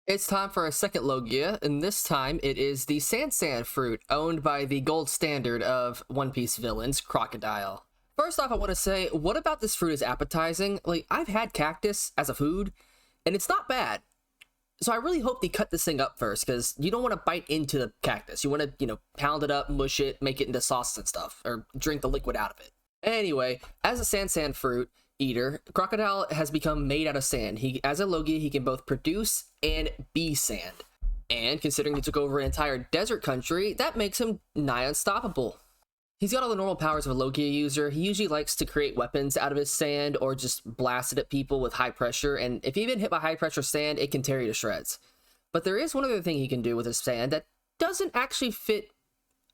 It's time for a second Logia, and this time it is the Sand fruit, owned by the gold standard of One Piece villains, Crocodile. First off, I want to say, what about this fruit is appetizing? Like, I've had cactus as a food, and it's not bad. So I really hope they cut this thing up first, because you don't want to bite into the cactus. You want to, pound it up, mush it, make it into sauce and stuff, or drink the liquid out of it. Anyway, as a sand fruit eater, Crocodile has become made out of sand. As a Logia, he can both produce and be sand. And considering he took over an entire desert country, that makes him nigh unstoppable. He's got all the normal powers of a Logia user. He usually likes to create weapons out of his sand or just blast it at people with high pressure, and if you've been hit by high pressure sand, it can tear you to shreds. But there is one other thing he can do with his sand that doesn't actually fit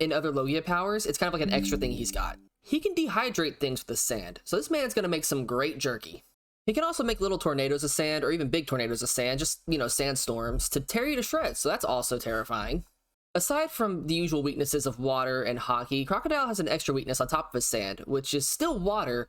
in other Logia powers. It's kind of like an extra thing he's got. He can dehydrate things with the sand, so this man's gonna make some great jerky. He can also make little tornadoes of sand, or even big tornadoes of sand, just, sandstorms, to tear you to shreds, so that's also terrifying. Aside from the usual weaknesses of water and hockey, Crocodile has an extra weakness on top of his sand, which is still water,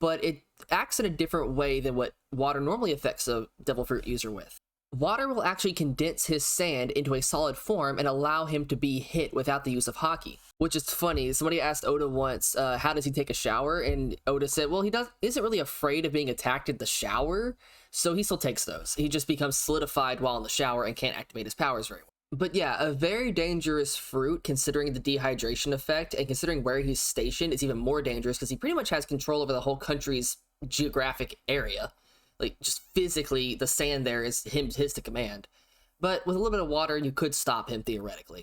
but it acts in a different way than what water normally affects a Devil Fruit user with. Water will actually condense his sand into a solid form and allow him to be hit without the use of hockey. Which is funny. Somebody asked Oda once, how does he take a shower? And Oda said, well, isn't really afraid of being attacked in the shower, so he still takes those. He just becomes solidified while in the shower and can't activate his powers very well. But yeah, a very dangerous fruit considering the dehydration effect, and considering where he's stationed, it's even more dangerous because he pretty much has control over the whole country's geographic area. Like, just physically, the sand there is his to command. But with a little bit of water, you could stop him theoretically.